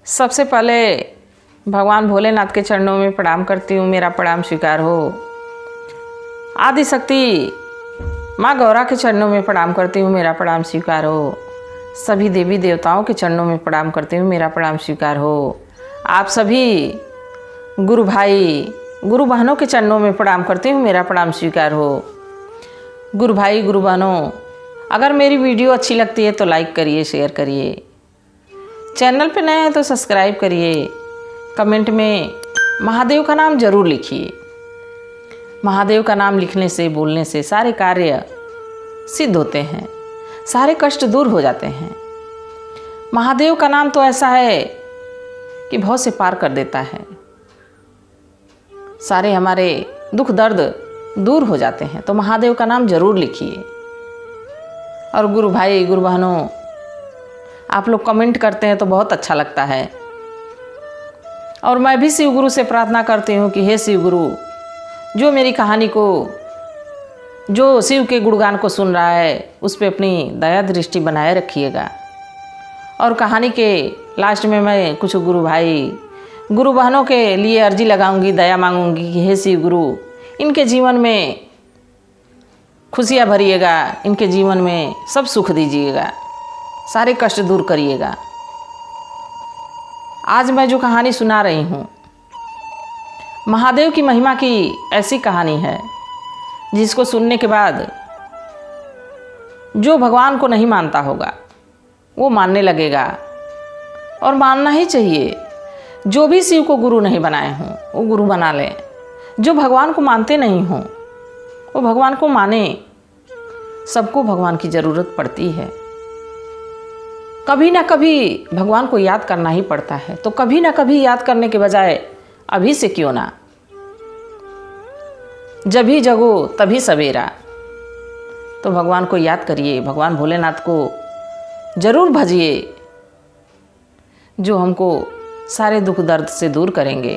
सबसे पहले भगवान भोलेनाथ के चरणों में प्रणाम करती हूँ, मेरा प्रणाम स्वीकार हो। आदि शक्ति माँ गौरा के चरणों में प्रणाम करती हूँ, मेरा प्रणाम स्वीकार हो। सभी देवी देवताओं के चरणों में प्रणाम करती हूँ, मेरा प्रणाम स्वीकार हो। आप सभी गुरु भाई गुरु बहनों के चरणों में प्रणाम करती हूँ, मेरा प्रणाम स्वीकार हो। गुरु भाई गुरु बहनों, अगर मेरी वीडियो अच्छी लगती है तो लाइक करिए, शेयर करिए। चैनल पे नए हैं तो सब्सक्राइब करिए। कमेंट में महादेव का नाम ज़रूर लिखिए। महादेव का नाम लिखने से, बोलने से सारे कार्य सिद्ध होते हैं, सारे कष्ट दूर हो जाते हैं। महादेव का नाम तो ऐसा है कि बहुत से पार कर देता है। सारे हमारे दुख दर्द दूर हो जाते हैं, तो महादेव का नाम ज़रूर लिखिए। और गुरु भाई गुरु बहनों, आप लोग कमेंट करते हैं तो बहुत अच्छा लगता है। और मैं भी शिव गुरु से प्रार्थना करती हूँ कि हे शिव गुरु, जो मेरी कहानी को, जो शिव के गुणगान को सुन रहा है, उस पर अपनी दया दृष्टि बनाए रखिएगा। और कहानी के लास्ट में मैं कुछ गुरु भाई गुरु बहनों के लिए अर्जी लगाऊंगी, दया मांगूंगी कि हे शिव गुरु, इनके जीवन में खुशियाँ भरिएगा, इनके जीवन में सब सुख दीजिएगा, सारे कष्ट दूर करिएगा। आज मैं जो कहानी सुना रही हूँ, महादेव की महिमा की ऐसी कहानी है जिसको सुनने के बाद जो भगवान को नहीं मानता होगा वो मानने लगेगा, और मानना ही चाहिए। जो भी शिव को गुरु नहीं बनाए हों वो गुरु बना लें। जो भगवान को मानते नहीं हों वो भगवान को माने। सबको भगवान की ज़रूरत पड़ती है। कभी ना कभी भगवान को याद करना ही पड़ता है, तो कभी ना कभी याद करने के बजाय अभी से क्यों ना, जब ही जगो तभी सवेरा। तो भगवान को याद करिए, भगवान भोलेनाथ को ज़रूर भजिए, जो हमको सारे दुख दर्द से दूर करेंगे।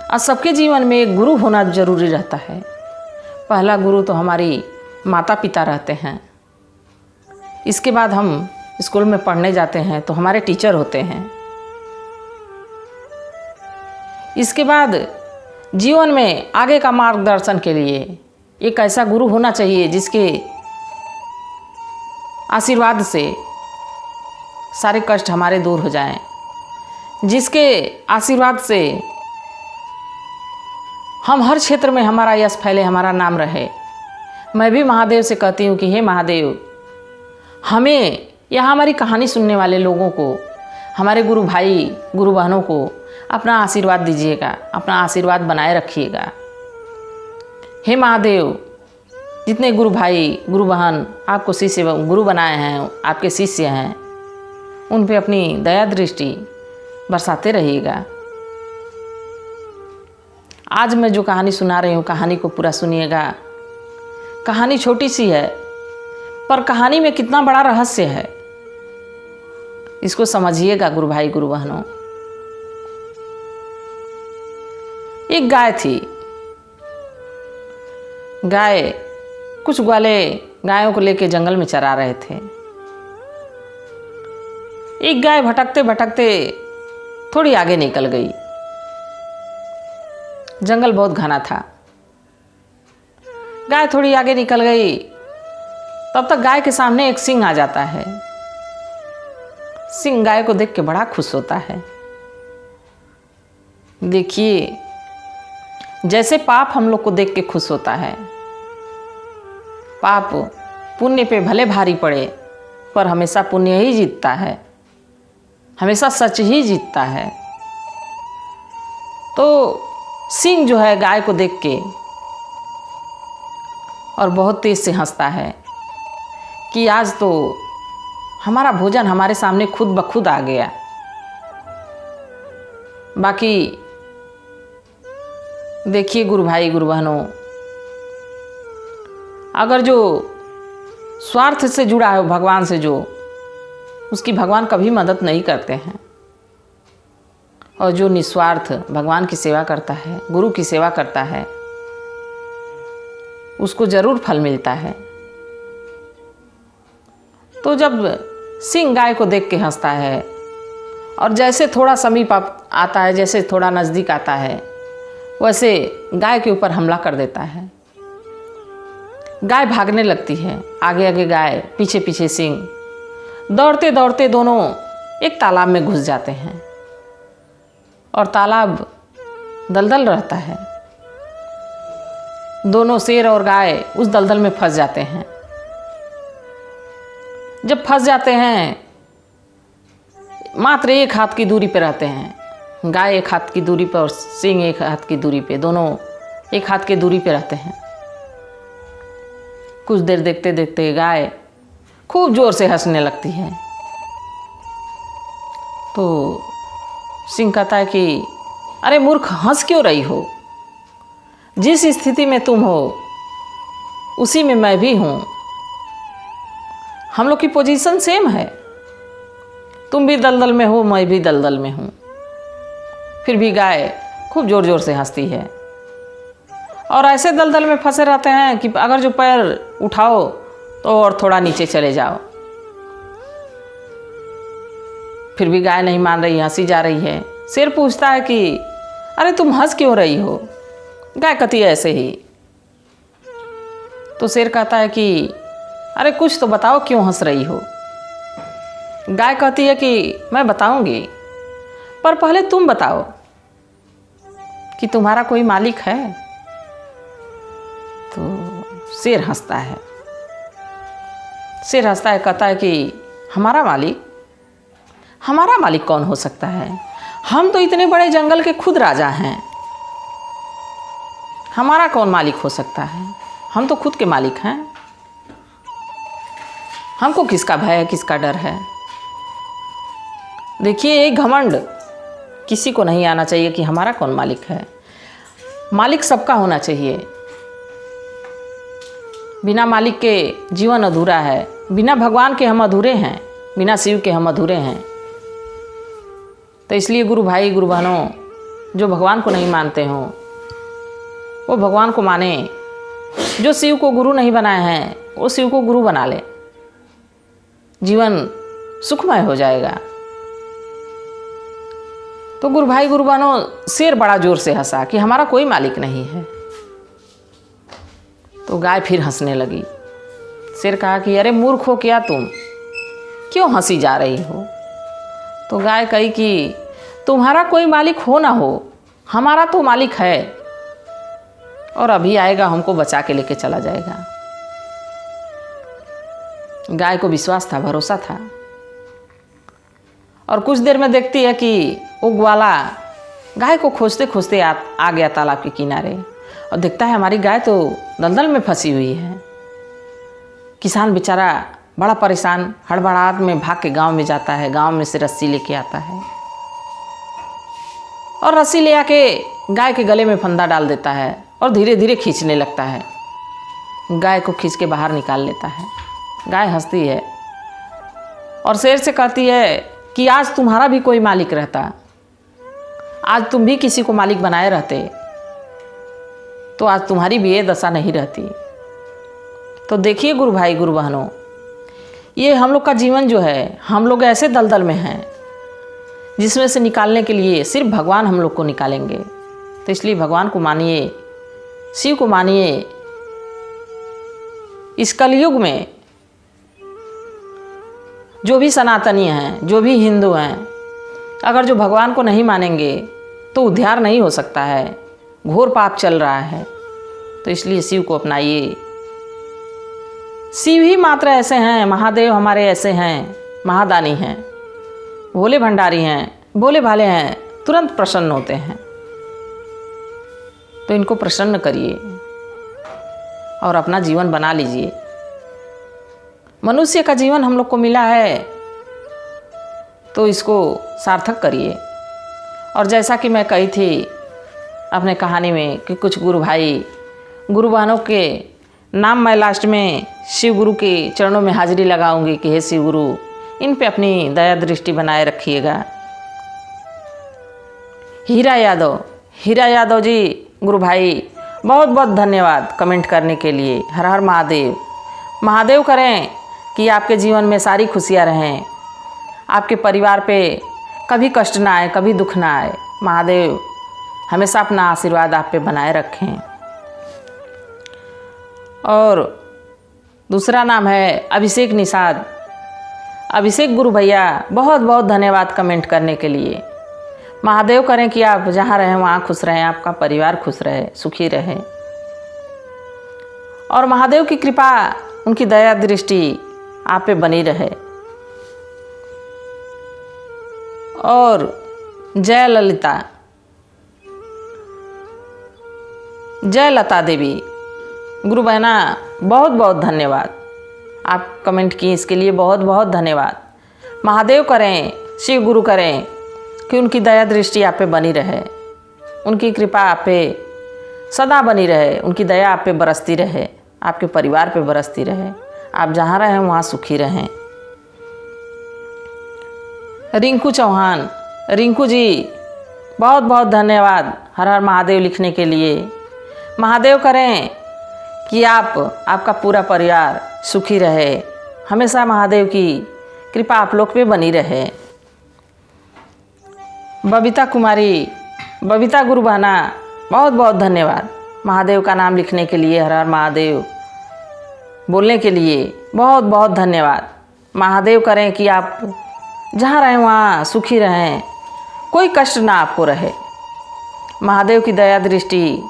और सबके जीवन में एक गुरु होना जरूरी रहता है। पहला गुरु तो हमारी माता पिता रहते हैं। इसके बाद हम स्कूल में पढ़ने जाते हैं तो हमारे टीचर होते हैं। इसके बाद जीवन में आगे का मार्गदर्शन के लिए एक ऐसा गुरु होना चाहिए जिसके आशीर्वाद से सारे कष्ट हमारे दूर हो जाएं, जिसके आशीर्वाद से हम हर क्षेत्र में हमारा यश फैले, हमारा नाम रहे। मैं भी महादेव से कहती हूँ कि हे महादेव, हमें यहाँ हमारी कहानी सुनने वाले लोगों को, हमारे गुरु भाई गुरु बहनों को अपना आशीर्वाद दीजिएगा, अपना आशीर्वाद बनाए रखिएगा। हे महादेव, जितने गुरु भाई गुरु बहन आपको शिष्य गुरु बनाए हैं, आपके शिष्य हैं, उन पे अपनी दया दृष्टि बरसाते रहिएगा। आज मैं जो कहानी सुना रही हूँ, कहानी को पूरा सुनिएगा। कहानी छोटी सी है, पर कहानी में कितना बड़ा रहस्य है, इसको समझिएगा गुरु भाई गुरु बहनों। एक गाय थी। गाय, कुछ ग्वाले गायों को लेकर जंगल में चरा रहे थे। एक गाय भटकते भटकते थोड़ी आगे निकल गई। जंगल बहुत घना था। गाय थोड़ी आगे निकल गई, तब तक गाय के सामने एक सिंह आ जाता है। सिंह गाय को देख के बड़ा खुश होता है। देखिए, जैसे पाप हम लोग को देख के खुश होता है, पाप पुण्य पे भले भारी पड़े पर हमेशा पुण्य ही जीतता है, हमेशा सच ही जीतता है। तो सिंह जो है गाय को देख के और बहुत तेज से हंसता है कि आज तो हमारा भोजन हमारे सामने खुद ब खुद आ गया। बाकी देखिए गुरु भाई गुरु बहनों, अगर जो स्वार्थ से जुड़ा है भगवान से, जो उसकी भगवान कभी मदद नहीं करते हैं। और जो निस्वार्थ भगवान की सेवा करता है, गुरु की सेवा करता है, उसको ज़रूर फल मिलता है। तो जब सिंह गाय को देख के हंसता है और जैसे थोड़ा समीप आता है, जैसे थोड़ा नज़दीक आता है, वैसे गाय के ऊपर हमला कर देता है। गाय भागने लगती है, आगे आगे गाय, पीछे पीछे सिंह। दौड़ते दौड़ते दोनों एक तालाब में घुस जाते हैं और तालाब दलदल रहता है। दोनों शेर और गाय उस दलदल में फंस जाते हैं। जब फंस जाते हैं, मात्र एक हाथ की दूरी पर रहते हैं। गाय एक हाथ की दूरी पर और सिंह एक हाथ की दूरी पे, दोनों एक हाथ की दूरी पे रहते हैं। कुछ देर देखते देखते गाय खूब जोर से हंसने लगती है। तो सिंह कहता है कि अरे मूर्ख, हंस क्यों रही हो? जिस स्थिति में तुम हो उसी में मैं भी हूँ। हम लोग की पोजीशन सेम है। तुम भी दलदल में हो, मैं भी दलदल में हूँ। फिर भी गाय खूब ज़ोर ज़ोर से हंसती है और ऐसे दलदल में फंसे रहते हैं कि अगर जो पैर उठाओ तो और थोड़ा नीचे चले जाओ। फिर भी गाय नहीं मान रही, हंसी जा रही है। शेर पूछता है कि अरे तुम हंस क्यों रही हो? गाय कहती है ऐसे ही। तो शेर कहता है कि अरे कुछ तो बताओ, क्यों हंस रही हो? गाय कहती है कि मैं बताऊंगी, पर पहले तुम बताओ कि तुम्हारा कोई मालिक है? तो शेर हंसता है। शेर हंसता है, कहता है कि हमारा मालिक कौन हो सकता है? हम तो इतने बड़े जंगल के खुद राजा हैं। हमारा कौन मालिक हो सकता है? हम तो खुद के मालिक हैं। हमको किसका भय है, किसका डर है? देखिए, ये घमंड किसी को नहीं आना चाहिए कि हमारा कौन मालिक है। मालिक सबका होना चाहिए। बिना मालिक के जीवन अधूरा है। बिना भगवान के हम अधूरे हैं, बिना शिव के हम अधूरे हैं। तो इसलिए गुरु भाई, गुरु बहनों, जो भगवान को नहीं मानते हों वो भगवान को माने। जो शिव को गुरु नहीं बनाए हैं वो शिव को गुरु बना ले। जीवन सुखमय हो जाएगा। तो गुरु भाई, गुरु बहनों, शेर बड़ा जोर से हंसा कि हमारा कोई मालिक नहीं है। तो गाय फिर हंसने लगी। शेर कहा कि अरे मूर्ख हो क्या तुम, क्यों हंसी जा रही हो? तो गाय कही कि तुम्हारा कोई मालिक हो ना हो, हमारा तो मालिक है, और अभी आएगा, हमको बचा के लेके चला जाएगा। गाय को विश्वास था, भरोसा था। और कुछ देर में देखती है कि वो ग्वाला गाय को खोजते खोजते आ गया तालाब के किनारे, और देखता है हमारी गाय तो दलदल में फंसी हुई है। किसान बेचारा बड़ा परेशान, हड़बड़ाहट में भाग के गांव में जाता है। गांव में से रस्सी लेके आता है और रस्सी ले आके गाय के गले में फंदा डाल देता है और धीरे धीरे खींचने लगता है। गाय को खींच के बाहर निकाल लेता है। गाय हंसती है और शेर से कहती है कि आज तुम्हारा भी कोई मालिक रहता, आज तुम भी किसी को मालिक बनाए रहते, तो आज तुम्हारी भी ये दशा नहीं रहती। तो देखिए गुरु भाई, गुरु बहनों, ये हम लोग का जीवन जो है, हम लोग ऐसे दलदल में हैं जिसमें से निकालने के लिए सिर्फ भगवान हम लोग को निकालेंगे। तो इसलिए भगवान को मानिए, शिव को मानिए। इस कलयुग में जो भी सनातनी हैं, जो भी हिंदू हैं, अगर जो भगवान को नहीं मानेंगे तो उद्धार नहीं हो सकता है। घोर पाप चल रहा है। तो इसलिए शिव को अपनाइए। शिव ही मात्र ऐसे हैं, महादेव हमारे ऐसे हैं, महादानी हैं, भोले भंडारी हैं, भोले भाले हैं, तुरंत प्रसन्न होते हैं। तो इनको प्रसन्न करिए और अपना जीवन बना लीजिए। मनुष्य का जीवन हम लोग को मिला है तो इसको सार्थक करिए। और जैसा कि मैं कही थी अपने कहानी में कि कुछ गुरु भाई, गुरु बहनों के नाम मैं लास्ट में शिव गुरु के चरणों में हाजिरी लगाऊंगी कि हे शिव गुरु, इन पे अपनी दया दृष्टि बनाए रखिएगा। हीरा यादव जी, गुरु भाई, बहुत बहुत धन्यवाद कमेंट करने के लिए। हर हर महादेव। महादेव करें कि आपके जीवन में सारी खुशियाँ रहें, आपके परिवार पे कभी कष्ट ना आए, कभी दुख ना आए। महादेव हमेशा अपना आशीर्वाद आप पे बनाए रखें। और दूसरा नाम है अभिषेक निषाद। अभिषेक गुरु भैया बहुत बहुत धन्यवाद कमेंट करने के लिए। महादेव करें कि आप जहाँ रहें वहाँ खुश रहें, आपका परिवार खुश रहे, सुखी रहे, और महादेव की कृपा, उनकी दया दृष्टि आप पे बनी रहे। और जय लता देवी गुरु बहना बहुत बहुत धन्यवाद, आप कमेंट की इसके लिए बहुत बहुत धन्यवाद। महादेव करें, शिव गुरु करें कि उनकी दया दृष्टि आप पे बनी रहे, उनकी कृपा आप पे सदा बनी रहे, उनकी दया आप पे बरसती रहे, आपके परिवार पे बरसती रहे, आप जहाँ रहें वहाँ सुखी रहें। रिंकू चौहान, रिंकू जी बहुत बहुत धन्यवाद हर हर महादेव लिखने के लिए। महादेव करें कि आपका पूरा परिवार सुखी रहे, हमेशा महादेव की कृपा आप लोग पे बनी रहे। बबीता कुमारी, बबीता गुरु बहना बहुत बहुत धन्यवाद महादेव का नाम लिखने के लिए, हर हर महादेव बोलने के लिए बहुत बहुत धन्यवाद। महादेव करें कि आप जहाँ रहें वहाँ सुखी रहें, कोई कष्ट ना आपको रहे। महादेव की दया दृष्टि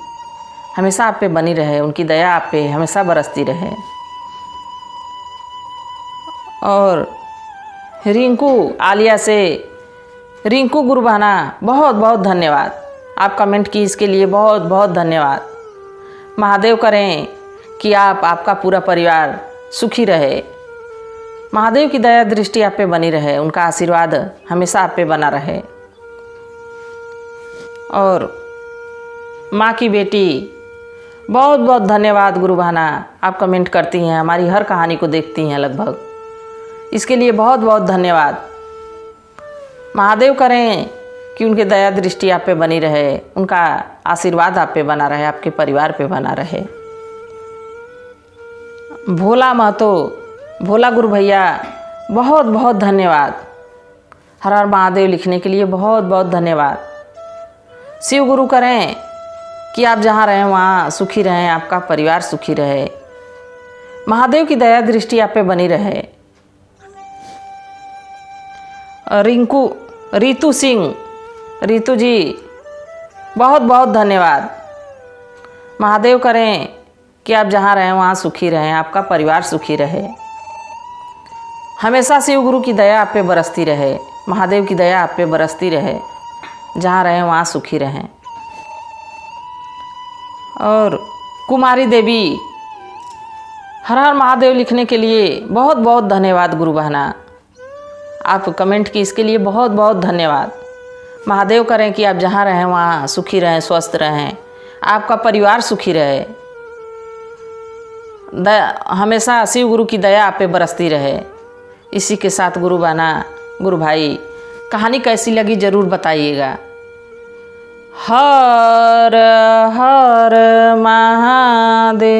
हमेशा आप पे बनी रहे, उनकी दया आप पे हमेशा बरसती रहे। और रिंकू आलिया से, रिंकू गुरु बहना बहुत बहुत धन्यवाद, आप कमेंट की इसके लिए बहुत बहुत धन्यवाद। महादेव करें कि आपका पूरा परिवार सुखी रहे, महादेव की दया दृष्टि आप पे बनी रहे, उनका आशीर्वाद हमेशा आप पे बना रहे। और माँ की बेटी बहुत बहुत धन्यवाद गुरु बहना, आप कमेंट करती हैं, हमारी हर कहानी को देखती हैं लगभग, इसके लिए बहुत बहुत धन्यवाद। महादेव करें कि उनके दया दृष्टि आप पे बनी रहे, उनका आशीर्वाद आप पे बना रहे, आपके परिवार पे बना रहे। भोला महतो, भोला गुरु भैया बहुत बहुत धन्यवाद, हर हर महादेव लिखने के लिए बहुत बहुत धन्यवाद। शिव गुरु करें कि आप जहाँ रहें वहाँ सुखी रहें, आपका परिवार सुखी रहे, महादेव की दया दृष्टि आप पे बनी रहे। रितु सिंह, रितु जी बहुत बहुत धन्यवाद। महादेव करें कि आप जहाँ रहें वहाँ सुखी रहें, आपका परिवार सुखी रहे, हमेशा शिव गुरु की दया आप पे बरसती रहे, महादेव की दया आप पे बरसती रहे, जहाँ रहें वहाँ सुखी रहें। और कुमारी देवी, हर हर महादेव लिखने के लिए बहुत बहुत धन्यवाद गुरु बहना, आप कमेंट की इसके लिए बहुत बहुत धन्यवाद। महादेव करें कि आप जहाँ रहें वहाँ सुखी रहें, स्वस्थ रहें, आपका परिवार सुखी रहे, हमेशा शिव गुरु की दया आप पे बरसती रहे। इसी के साथ गुरु बहना, गुरु भाई, कहानी कैसी लगी ज़रूर बताइएगा। हर हर महादेव।